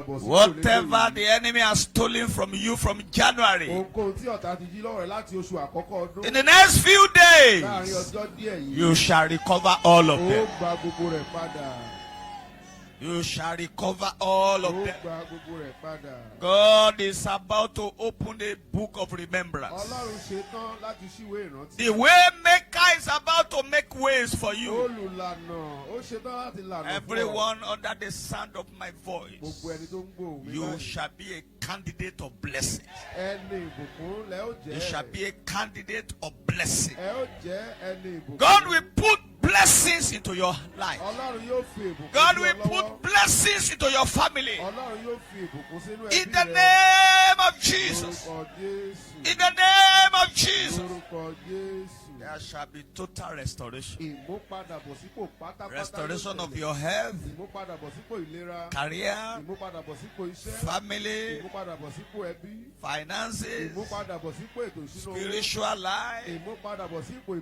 Whatever the enemy has stolen from you from January, in the next few days, you shall recover all of them. You shall recover all of them. God is about to open a book of remembrance. The way maker is about to make ways for you. Everyone under the sound of my voice, you shall be a candidate of blessing. You shall be a candidate of blessing. God will put blessings into your life. God will put blessings into your family. In the name of Jesus. In the name of Jesus. There shall be total restoration. Restoration of your health, career, family, finances, spiritual life,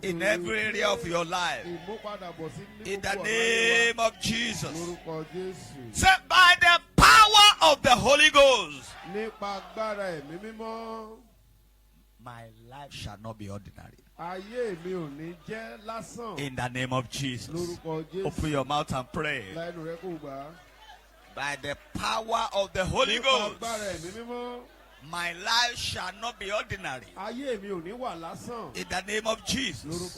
in every area of your life. In the name of Jesus. Say, by the power of the Holy Ghost, my life shall not be ordinary. In the name of Jesus. Open your mouth and pray. By the power of the Holy Ghost, my life shall not be ordinary. In the name of Jesus.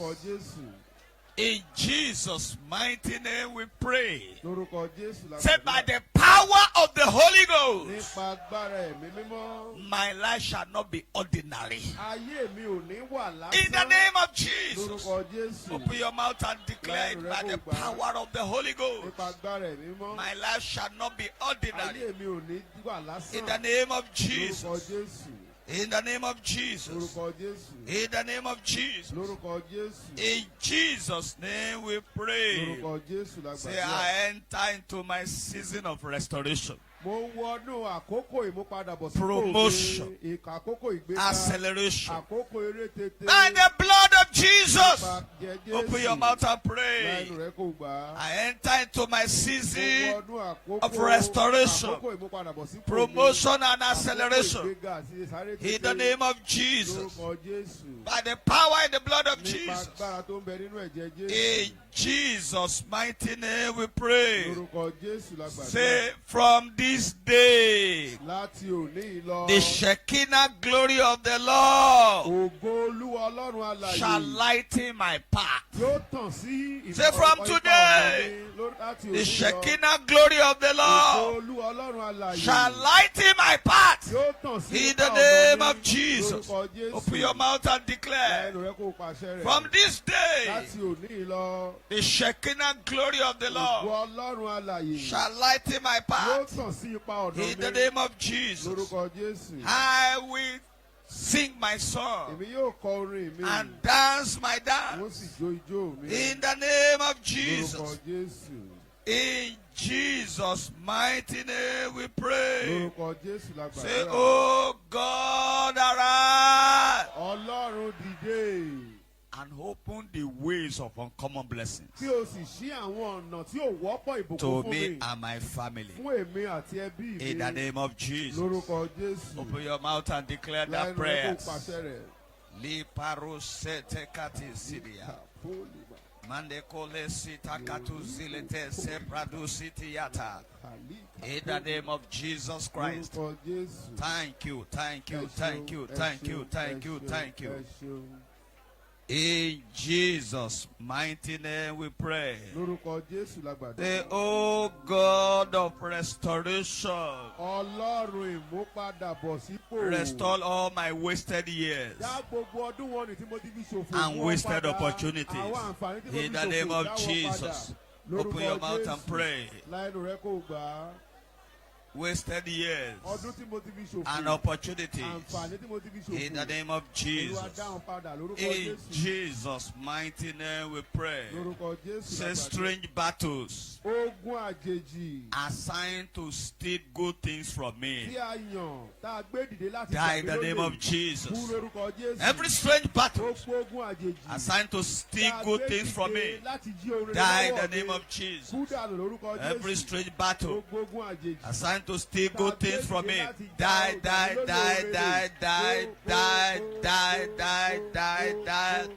In Jesus' mighty name we pray. Say, by the power of the Holy Ghost, my life shall not be ordinary. In the name of Jesus. Open your mouth and declare it. By the power of the Holy Ghost, my life shall not be ordinary. In the name of Jesus. In the name of Jesus. In the name of Jesus. In Jesus' name we pray. Say, I enter into my season of restoration, promotion, acceleration. By the blood of Jesus. Open your mouth and pray. I enter into my season of restoration, promotion, and acceleration. In the name of Jesus. By the power and the blood of Jesus. In Jesus' mighty name we pray. Say, from this day, the Shekinah glory of the Lord shall lighten my path. Say, from today, the Shekinah glory of the Lord shall lighten my path. In the name of Jesus. Open your mouth and declare. From this day, the Shekinah glory of the Lord shall lighten my path. In the name of Jesus. I will sing my song and dance my dance. In the name of Jesus. In Jesus' mighty name we pray. Say, oh God, arise and open the ways of uncommon blessings to me and my family. In the name of Jesus. Open your mouth and declare that prayer. In the name of Jesus Christ. Thank you, thank you, thank you, thank you, thank you, thank you. In Jesus' mighty name we pray. The oh God of restoration, restore all my wasted years and wasted opportunities. In the name of Jesus. Open your mouth and pray. Wasted years and opportunities. In the name of Jesus. In Jesus' mighty name we pray. Say, strange battles assigned to steal good things from me, die in the name of Jesus. Every strange battle assigned to steal good things from me, die in the name of Jesus. Every strange battle assigned trying to steal good things from me. Die, die, die, die, die, die, die, die, die, die.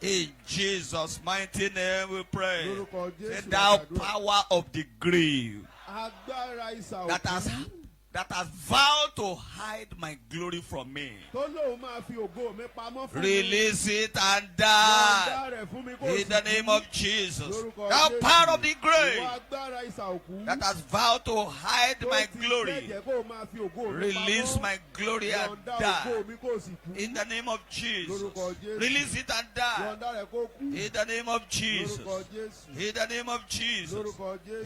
In Jesus' mighty name we pray. Say, thou power of the grave that has vowed to hide my glory from me. Release it and die. In the name of Jesus. Thou power of the grave that has vowed to hide my glory. Release my glory and die. In the name of Jesus. Release it and die. In the name of Jesus. In the name of Jesus.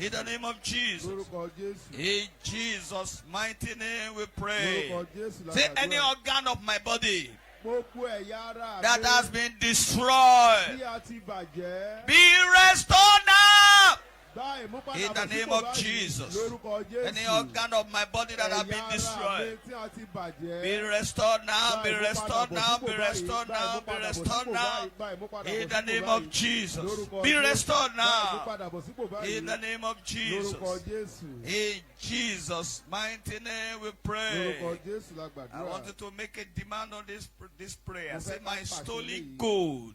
In the name of Jesus. In Jesus' mighty name we pray. Say, any organ of my body that has been destroyed, be restored now. In the name of Jesus. Any organ of my body that has been destroyed, be restored now, be restored now, be restored now, be restored now. In the name of Jesus. Be restored now. In the name of Jesus. In Jesus' mighty name we pray. I want you to make a demand on this prayer. Say, my stolen gold,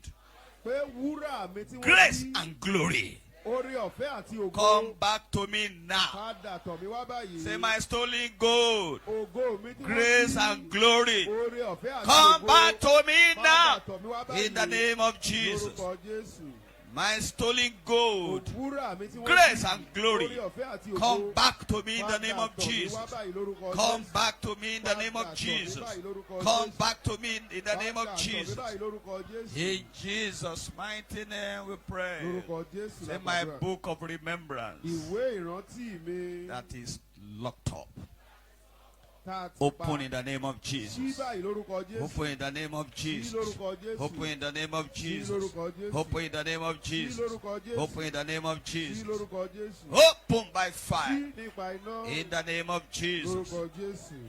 grace and glory, come back to me now. Say, my stolen gold, grace and glory, come back to me now. In the name of Jesus. My stolen gold, grace and glory, come back to me in the name of Jesus. Come back to me in the name of Jesus. Come back to me in the name of Jesus. In Jesus' mighty name we pray. Say, my book of remembrance that is locked up, open in the name of Jesus. Open in the name of Jesus. Open in the name of Jesus. Open in the name of Jesus. Open in the name of Jesus. Open by fire. In the name of Jesus.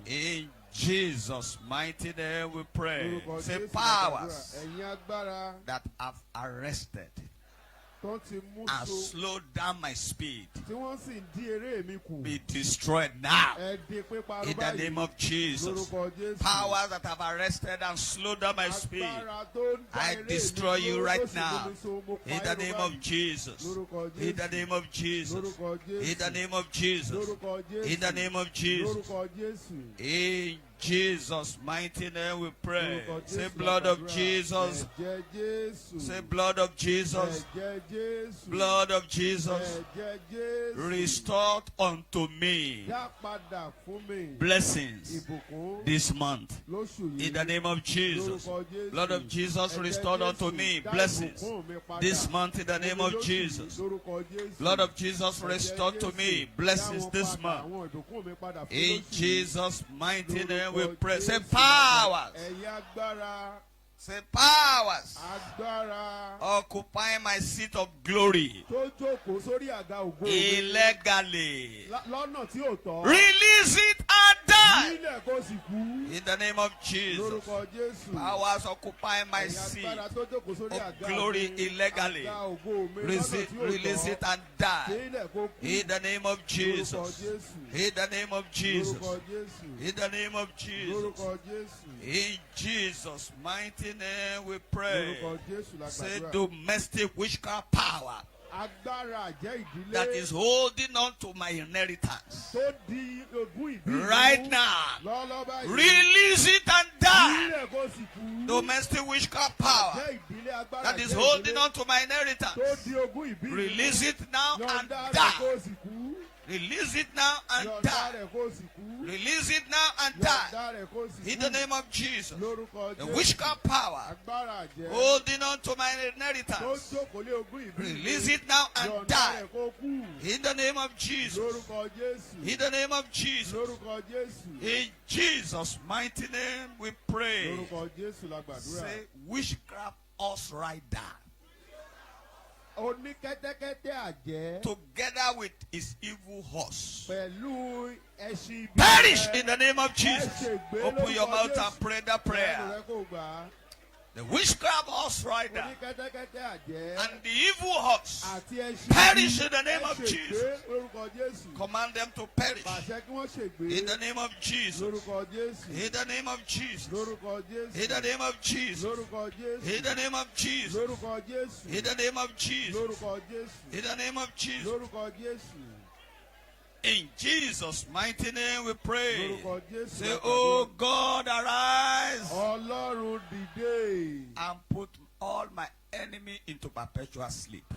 In Jesus' mighty name we pray. Say, powers that have arrested and slow down my speed, be destroyed now. In the name of Jesus. Powers that have arrested and slowed down my speed, I destroy you right now. In the name of Jesus. In the name of Jesus. In the name of Jesus. In the name of Jesus. In Jesus' mighty name we pray. Say, blood of Jesus. Say, blood of Jesus. Blood of Jesus. Restored unto me blessings this month. In the name of Jesus. Blood of Jesus, restored unto me blessings this month. In the name of Jesus. Blood of Jesus, restored to me blessings this month. In Jesus' mighty name we pray. Say, powers. Say, powers occupying my seat of glory illegally, release it and die. In the name of Jesus. Powers occupying my seat of glory illegally, release it and die. In the name of Jesus. In the name of Jesus. In the name of Jesus. In Jesus' mighty name we pray. Say, domestic witchcraft power that is holding on to my inheritance right now, release it and die. Domestic witchcraft power that is holding on to my inheritance, release it now and die. Release it now and die. Release it now and die. In the name of Jesus. The witchcraft power holding on to my inheritance, release it now and die. In the name of Jesus. In the name of Jesus. In Jesus' mighty name we pray. Say, witchcraft horse rider, together with his evil horse, perish in the name of Jesus. Open your mouth and pray that prayer. The witchcraft horse rider and the evil horse perish in the name of Jesus. Command them to perish in the name of Jesus. In the name of Jesus. In the name of Jesus. In the name of Jesus. In the name of Jesus. In the name of Jesus. In Jesus' mighty name we pray. Say, oh God, arise and put all my enemy into perpetual sleep.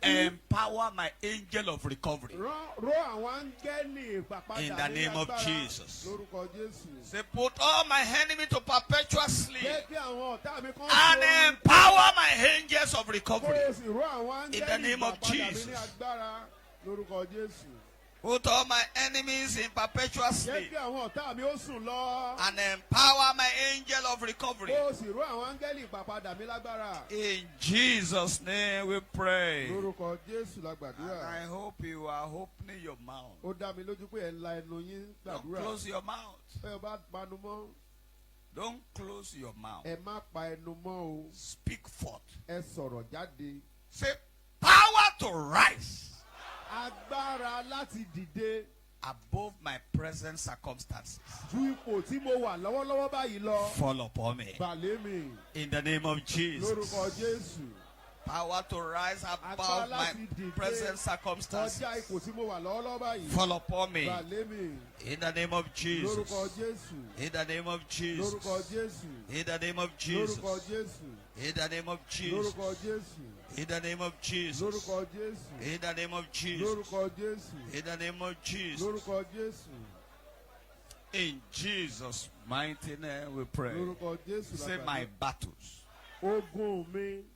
Empower my angel of recovery. In the name of Jesus. Say, put all my enemy to perpetual sleep and empower my angels of recovery. In the name of Jesus. Put all my enemies in perpetual sleep and empower my angel of recovery. In Jesus' name we pray. And I hope you are opening your mouth. Don't close your mouth. Don't close your mouth. Speak forth. Say, power to rise above my present circumstances. Fall upon me. In the name of Jesus. Power to rise above my present circumstances. Fall upon me. In the name of Jesus. In the name of Jesus. In the name of Jesus. In the name of Jesus. In the name of Jesus. In the name of Jesus. In the name of Jesus. In Jesus' mighty name we pray. Say, my battles.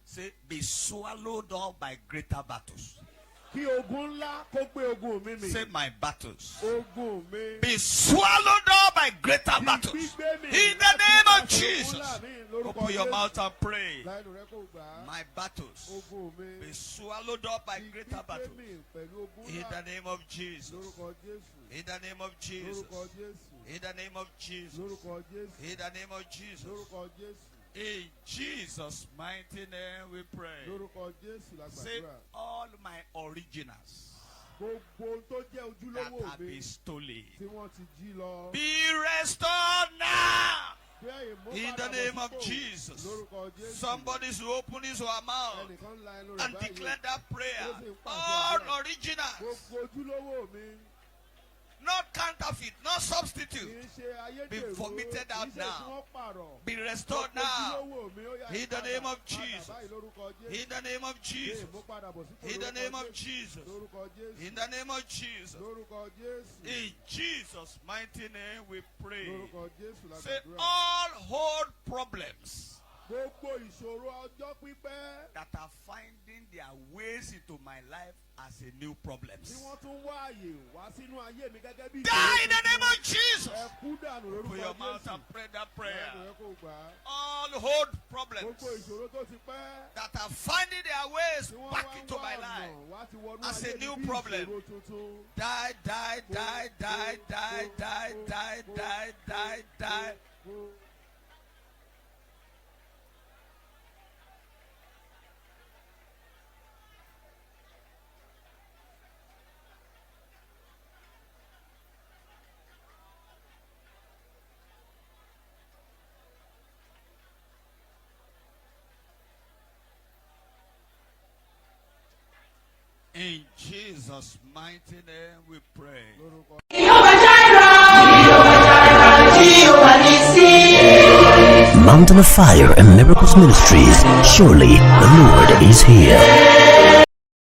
Say, be swallowed up by greater battles. Say, my battles. Be swallowed up by greater battles. In the name of Jesus. Open your mouth and pray. My battles. Be swallowed up by greater battles. In the name of Jesus. In the name of Jesus. In the name of Jesus. In the name of Jesus. In Jesus' mighty name we pray. Say, all my originals that have been stolen, be restored now. In the name of Jesus. Somebody should open his mouth and declare that prayer. All originals, not counterfeit, not substitute, be vomited out now. Be restored now. In the name of Jesus. In the name of Jesus. In the name of Jesus. In the name of Jesus. In Jesus' mighty name we pray. Say, all old problems that are finding their ways into my life as a new problems, die in the name of Jesus. Open your mouth and pray that prayer. All old problems that are finding their ways back into my life as a new problem, die, die, die, die, die, die, die, die, die, die. In Jesus' mighty name we pray. Mountain of Fire and Miracles Ministries. Surely the Lord is here.